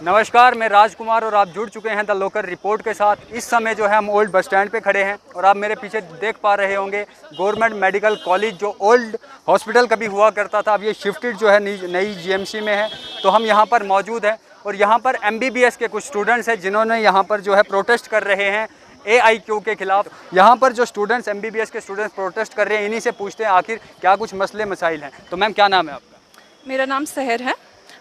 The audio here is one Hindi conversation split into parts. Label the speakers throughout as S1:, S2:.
S1: नमस्कार, मैं राजकुमार और आप जुड़ चुके हैं द लोकल रिपोर्ट के साथ। इस समय जो है हम ओल्ड बस स्टैंड पे खड़े हैं और आप मेरे पीछे देख पा रहे होंगे गवर्नमेंट मेडिकल कॉलेज, जो ओल्ड हॉस्पिटल कभी हुआ करता था, अब ये शिफ्टेड जो है नई जीएमसी में है। तो हम यहाँ पर मौजूद हैं और यहाँ पर एमबीबीएस के कुछ स्टूडेंट्स हैं जिन्होंने यहाँ पर जो है प्रोटेस्ट कर रहे हैं AIQ के खिलाफ। यहाँ पर जो स्टूडेंट्स एमबीबीएस के स्टूडेंट्स प्रोटेस्ट कर रहे हैं, इन्हीं से पूछते हैं आखिर क्या कुछ मसले मसाइल हैं। तो मैम, क्या नाम है आपका?
S2: मेरा नाम सहर है।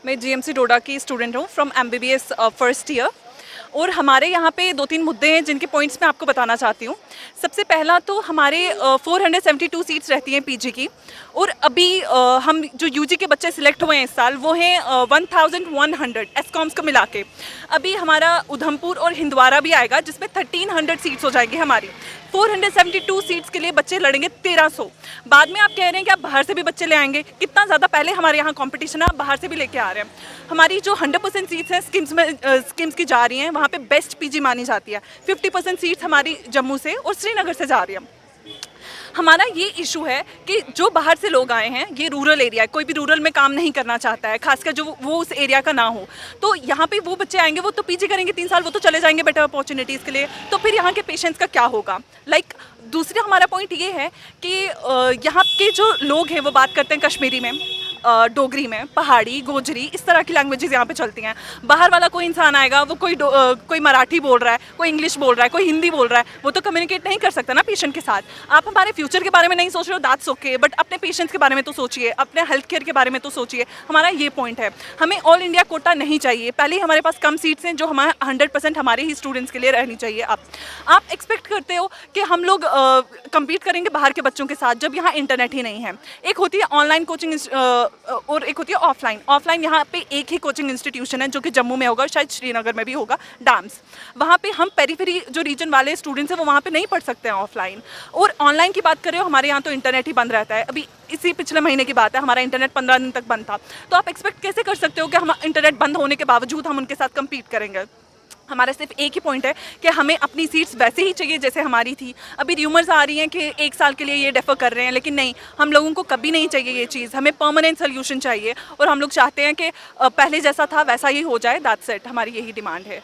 S2: मैं GMC डोडा की स्टूडेंट हूँ फ्रॉम MBBS फर्स्ट ईयर। और हमारे यहाँ पे 2-3 मुद्दे हैं जिनके पॉइंट्स मैं आपको बताना चाहती हूँ। सबसे पहला तो हमारे 472 सीट्स रहती हैं पीजी की, और अभी हम जो यूजी के बच्चे सिलेक्ट हुए हैं इस साल वो हैं 1100 एस्कॉम्स को मिला के। अभी हमारा उधमपुर और हिंदवाड़ा भी आएगा जिसमें 1300 सीट्स हो जाएगी हमारी। 472 सीट्स के लिए बच्चे लड़ेंगे 1300। बाद में आप कह रहे हैं कि आप बाहर से भी बच्चे ले आएंगे। कितना ज़्यादा पहले हमारे यहाँ कंपटीशन है, आप बाहर से भी लेके आ रहे हैं। हमारी जो 100% सीट्स हैं स्किम्स की जा रही हैं, वहाँ पे बेस्ट पीजी मानी जाती है। 50% सीट्स हमारी जम्मू से और श्रीनगर से जा रही है। हमारा ये इशू है कि जो बाहर से लोग आए हैं, ये रूरल एरिया है, कोई भी रूरल में काम नहीं करना चाहता है, खासकर जो वो उस एरिया का ना हो। तो यहाँ पे वो बच्चे आएंगे, वो तो पीजी करेंगे 3 साल, वो तो चले जाएंगे बेटर अपॉर्चुनिटीज़ के लिए। तो फिर यहाँ के पेशेंट्स का क्या होगा? दूसरा हमारा पॉइंट ये है कि यहाँ के जो लोग हैं वो बात करते हैं कश्मीरी में, डोगरी में, पहाड़ी, गोजरी, इस तरह की लैंग्वेजेस यहाँ पे चलती हैं। बाहर वाला कोई इंसान आएगा, वो कोई मराठी बोल रहा है, कोई इंग्लिश बोल रहा है, कोई हिंदी बोल रहा है, वो तो कम्युनिकेट नहीं कर सकता ना पेशेंट के साथ। आप हमारे फ्यूचर के बारे में नहीं सोच रहे हो, दैट्स ओके, बट अपने पेशेंट्स के बारे में तो सोचिए, अपने हेल्थ केयर के बारे में तो सोचिए। हमारा ये पॉइंट है। हमें ऑल इंडिया कोटा नहीं चाहिए। पहले ही हमारे पास कम सीट्स हैं जो हमारे 100% हमारे ही स्टूडेंट्स के लिए रहनी चाहिए। आप एक्सपेक्ट करते हो कि हम लोग कम्पीट करेंगे बाहर के बच्चों के साथ, जब यहाँ इंटरनेट ही नहीं है। एक होती है ऑनलाइन कोचिंग और एक होती है ऑफलाइन। यहाँ पे एक ही कोचिंग इंस्टीट्यूशन है जो कि जम्मू में होगा, शायद श्रीनगर में भी होगा, डैम्स। वहाँ पे हम पेरीफेरी जो रीजन वाले स्टूडेंट्स हैं वो वहाँ पे नहीं पढ़ सकते हैं ऑफलाइन। और ऑनलाइन की बात करें, हमारे यहाँ तो इंटरनेट ही बंद रहता है। अभी इसी पिछले महीने की बात है, हमारा इंटरनेट 15 दिन तक बंद था। तो आप एक्सपेक्ट कैसे कर सकते हो कि हम इंटरनेट बंद होने के बावजूद हम उनके साथ कम्पीट करेंगे? हमारा सिर्फ एक ही पॉइंट है कि हमें अपनी सीट्स वैसे ही चाहिए जैसे हमारी थी। अभी र्यूमर्स आ रही हैं कि 1 साल के लिए ये डेफर कर रहे हैं, लेकिन नहीं, हम लोगों को कभी नहीं चाहिए ये चीज़। हमें परमानेंट सोल्यूशन चाहिए और हम लोग चाहते हैं कि पहले जैसा था वैसा ही हो जाए। दैट्स इट, हमारी यही डिमांड है।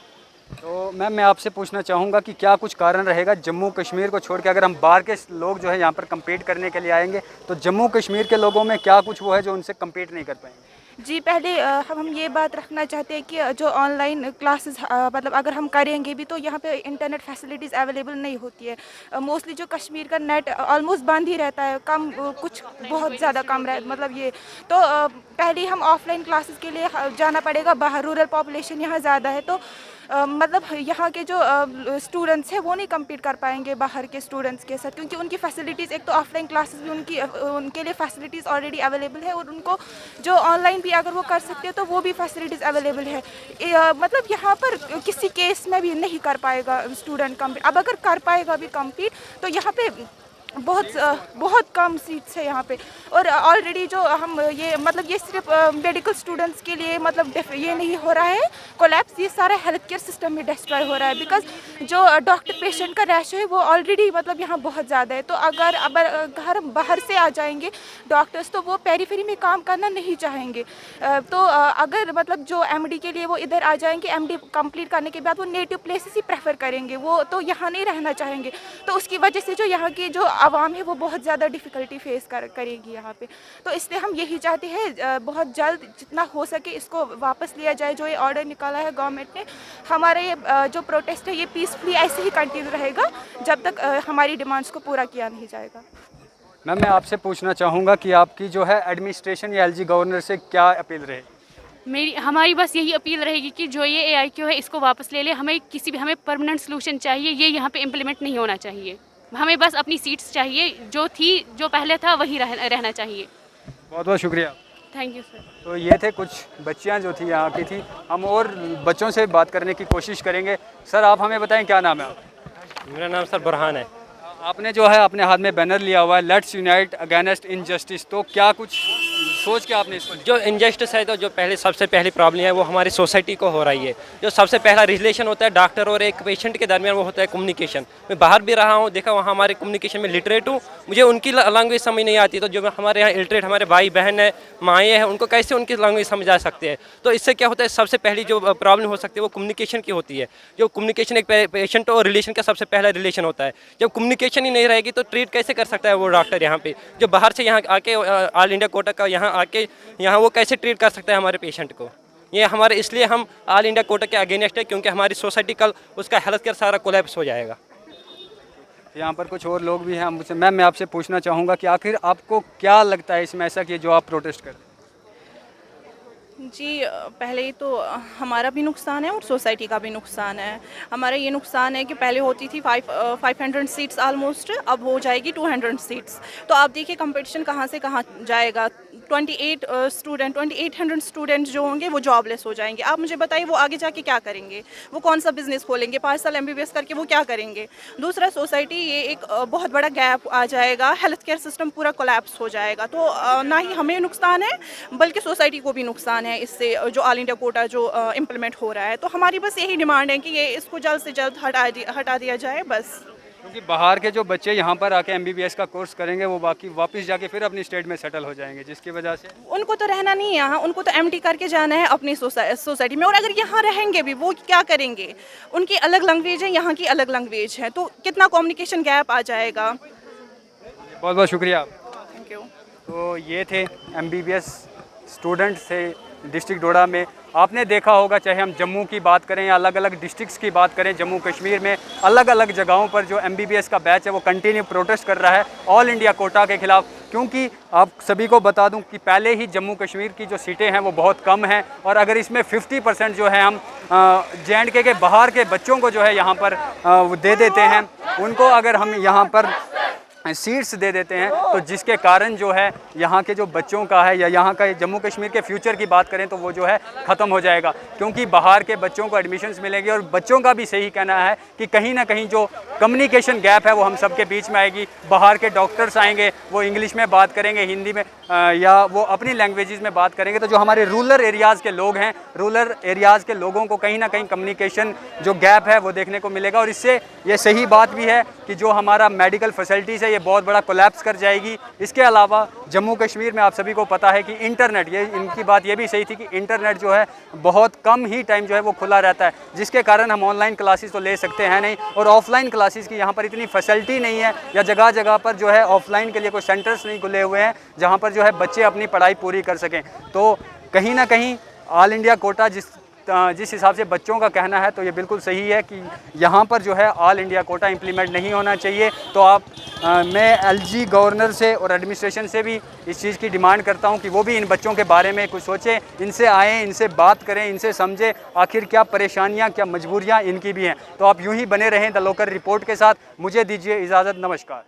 S1: तो मैम, मैं आपसे पूछना चाहूँगा कि क्या कुछ कारण रहेगा जम्मू कश्मीर को छोड़ के, अगर हम बाहर के लोग जो है यहाँ पर कम्पीट करने के लिए आएंगे, तो जम्मू कश्मीर के लोगों में क्या कुछ वो है जो उनसे कम्पीट नहीं कर पाएंगे?
S3: जी, पहले हम ये बात रखना चाहते हैं कि जो ऑनलाइन क्लासेस मतलब अगर हम करेंगे भी तो यहाँ पे इंटरनेट फैसिलिटीज़ अवेलेबल नहीं होती है। मोस्टली जो कश्मीर का नेट ऑलमोस्ट बंद ही रहता है, कम कुछ बहुत ज़्यादा कम मतलब ये तो पहले हम ऑफलाइन क्लासेस के लिए जाना पड़ेगा बाहर। रूरल पॉपुलेशन यहाँ ज़्यादा है, तो मतलब यहाँ के जो स्टूडेंट्स हैं वो नहीं कम्पीट कर पाएंगे बाहर के स्टूडेंट्स के साथ, क्योंकि उनकी फैसिलिटीज़, एक तो ऑफलाइन क्लासेस भी उनके लिए फैसिलिटीज़ ऑलरेडी अवेलेबल है, और उनको जो ऑनलाइन भी अगर वो कर सकते हैं तो वो भी फैसिलिटीज़ अवेलेबल है। मतलब यहाँ पर किसी केस में भी नहीं कर पाएगा स्टूडेंट कम्पीट। अब अगर कर पाएगा भी कम्पीट तो यहाँ पे बहुत कम सीट्स है यहाँ पे। और ऑलरेडी जो हम ये सिर्फ मेडिकल स्टूडेंट्स के लिए मतलब ये नहीं हो रहा है कोलैप्स, ये सारा हेल्थ केयर सिस्टम में डिस्ट्रॉय हो रहा है। बिकॉज जो डॉक्टर पेशेंट का रेशो है वो ऑलरेडी मतलब यहाँ बहुत ज़्यादा है। तो अगर घर बाहर से आ जाएंगे डॉक्टर्स तो वो पेरीफेरी में काम करना नहीं चाहेंगे। तो अगर मतलब जो MD के लिए वो इधर आ जाएंगे, MD कंप्लीट करने के बाद वो नेटिव प्लेसेस ही प्रेफर करेंगे, वो तो यहाँ नहीं रहना चाहेंगे। तो उसकी वजह से जो यहाँ की जो आवाम है वो बहुत ज़्यादा डिफ़िकल्टी फेस करेगी यहाँ पे। तो इसलिए हम यही चाहते हैं बहुत जल्द जितना हो सके इसको वापस लिया जाए, जो ये ऑर्डर निकाला है गवर्नमेंट ने। हमारा ये जो प्रोटेस्ट है ये पीसफुली ऐसे ही कंटिन्यू रहेगा जब तक हमारी डिमांड्स को पूरा किया नहीं जाएगा।
S1: मैम, मैं आपसे पूछना चाहूँगा कि आपकी जो है एडमिनिस्ट्रेशन या LG गवर्नर से क्या अपील रहेगी?
S4: हमारी बस यही अपील रहेगी कि जो ये AIQ है इसको वापस ले ले। हमें परमानेंट सोल्यूशन चाहिए, ये यहाँ पे इम्प्लीमेंट नहीं होना चाहिए। हमें बस अपनी सीट्स चाहिए, जो पहले था वही रहना चाहिए।
S1: बहुत बहुत शुक्रिया,
S4: थैंक यू सर।
S1: तो ये थे कुछ बच्चियाँ जो थी यहाँ की थी। हम और बच्चों से बात करने की कोशिश करेंगे। सर, आप हमें बताएं क्या नाम है आपका?
S5: मेरा नाम सर बुरहान है।
S1: आपने जो है अपने हाथ में बैनर लिया हुआ है, लेट्स यूनाइट अगेंस्ट इनजस्टिस, तो क्या कुछ सोच के आपने इसको
S5: जो इनजस्टिस है तो जो सबसे पहली प्रॉब्लम है वो हमारी सोसाइटी को हो रही है। जो सबसे पहला रिलेशन होता है डॉक्टर और एक पेशेंट के दरमियान वो होता है कम्युनिकेशन। मैं बाहर भी रहा हूँ, देखा वहाँ हमारे कम्युनिकेशन में लिटरेट हूँ, मुझे उनकी लैंग्वेज समझ नहीं आती। तो जो हमारे यहाँ इलिटरेट हमारे भाई बहन है, माएँ हैं, उनको कैसे उनकी लैंग्वेज समझ आ सकते हैं। तो इससे क्या होता है, सबसे पहली जो प्रॉब्लम हो सकती है वो कम्युनिकेशन की होती है। जो कम्युनिकेशन एक पेशेंट और रिलेशन का सबसे पहला रिलेशन होता है। जब कम्युनिकेशन ही नहीं रहेगी तो ट्रीट कैसे कर सकता है वो डॉक्टर यहाँ पे, जो बाहर से यहाँ आके ऑल इंडिया कोटा का यहाँ आके यहाँ वो कैसे ट्रीट कर सकता है हमारे पेशेंट को। ये हमारे इसलिए हम ऑल इंडिया कोटा के अगेंस्ट है, क्योंकि हमारी सोसाइटी कल उसका हेल्थ केयर सारा कोलैप्स हो जाएगा।
S1: यहाँ पर कुछ और लोग भी हैं मुझसे, मैम मैं आपसे पूछना चाहूँगा कि आखिर आपको क्या लगता है इसमें ऐसा कि जो आप प्रोटेस्ट करते हैं?
S3: जी पहले ही तो हमारा भी नुकसान है और सोसाइटी का भी नुकसान है। हमारा ये नुकसान है कि पहले होती थी 500 सीट्स ऑलमोस्ट, अब हो जाएगी 200 सीट्स। तो आप देखिए कंपटीशन कहाँ से कहाँ जाएगा। 2800 स्टूडेंट जो होंगे वो जॉबलेस हो जाएंगे। आप मुझे बताइए वो आगे जाके क्या करेंगे, वो कौन सा बिजनेस खोलेंगे, 5 साल MBBS करके वो क्या करेंगे। दूसरा सोसाइटी ये एक बहुत बड़ा गैप आ जाएगा, हेल्थ केयर सिस्टम पूरा कोलैप्स हो जाएगा। तो ना ही हमें नुकसान है बल्कि सोसाइटी को भी नुकसान है इससे, जो ऑल इंडिया कोटा जो इम्प्लीमेंट हो रहा है। तो हमारी बस यही डिमांड है कि ये इसको जल्द से जल्द हटा दिया जाए बस।
S1: क्योंकि बाहर के जो बच्चे यहाँ पर आके MBBS का कोर्स करेंगे वो बाकी वापस जाके फिर अपनी स्टेट में सेटल हो जाएंगे, जिसकी वजह से
S3: उनको तो रहना नहीं है यहाँ, उनको तो MD करके जाना है अपनी सोसाइटी में। और अगर यहाँ रहेंगे भी वो क्या करेंगे, उनकी अलग लैंग्वेज है, यहाँ की अलग लैंग्वेज है, तो कितना कम्युनिकेशन गैप आ जाएगा।
S1: बहुत बहुत शुक्रिया।
S3: Thank you.
S1: तो ये थे MBBS स्टूडेंट से डिस्ट्रिक्ट डोडा में। आपने देखा होगा, चाहे हम जम्मू की बात करें या अलग अलग डिस्ट्रिक्ट्स की बात करें, जम्मू कश्मीर में अलग अलग जगहों पर जो MBBS का बैच है वो कंटिन्यू प्रोटेस्ट कर रहा है ऑल इंडिया कोटा के खिलाफ। क्योंकि आप सभी को बता दूं कि पहले ही जम्मू कश्मीर की जो सीटें हैं वो बहुत कम हैं, और अगर इसमें 50% जो है हम J&K के बाहर के बच्चों को जो है यहाँ पर दे देते हैं, उनको अगर हम यहाँ पर सीट्स दे देते हैं, तो जिसके कारण जो है यहाँ के जो बच्चों का है या यहाँ का जम्मू कश्मीर के फ्यूचर की बात करें तो वो जो है ख़त्म हो जाएगा। क्योंकि बाहर के बच्चों को एडमिशन्स मिलेंगे, और बच्चों का भी सही कहना है कि कहीं ना कहीं जो कम्युनिकेशन गैप है वो हम सब के बीच में आएगी। बाहर के डॉक्टर्स आएंगे, वो इंग्लिश में बात करेंगे, हिंदी में या वो अपनी लैंग्वेजेस में बात करेंगे, तो जो हमारे रूरल एरियाज़ के लोग हैं, रूरल एरियाज़ के लोगों को कहीं ना कहीं कम्युनिकेशन जो गैप है वो देखने को मिलेगा। और इससे ये सही बात भी है कि जो हमारा मेडिकल फैसिलिटीज़ है ये बहुत बड़ा कोलैप्स कर जाएगी। इसके अलावा जम्मू कश्मीर में आप सभी को पता है कि इंटरनेट, ये इनकी बात ये भी सही थी कि इंटरनेट जो है बहुत कम ही टाइम जो है वो खुला रहता है, जिसके कारण हम ऑनलाइन क्लासेस तो ले सकते हैं नहीं, और ऑफलाइन क्लासेस की यहाँ पर इतनी फैसिलिटी नहीं है, या जगह जगह पर जो है ऑफलाइन के लिए कोई सेंटर्स नहीं खुले हुए हैं जहाँ पर जो है बच्चे अपनी पढ़ाई पूरी कर सकें। तो कहीं ना कहीं ऑल इंडिया कोटा जिस हिसाब से बच्चों का कहना है तो ये बिल्कुल सही है कि यहाँ पर जो है ऑल इंडिया कोटा इम्प्लीमेंट नहीं होना चाहिए। तो मैं LG गवर्नर से और एडमिनिस्ट्रेशन से भी इस चीज़ की डिमांड करता हूँ कि वो भी इन बच्चों के बारे में कुछ सोचें, इनसे आएँ, इनसे बात करें, इनसे समझें आखिर क्या परेशानियाँ, क्या मजबूरियाँ इनकी भी हैं। तो आप यूँ ही बने रहें द लोकल रिपोर्ट के साथ। मुझे दीजिए इजाज़त, नमस्कार।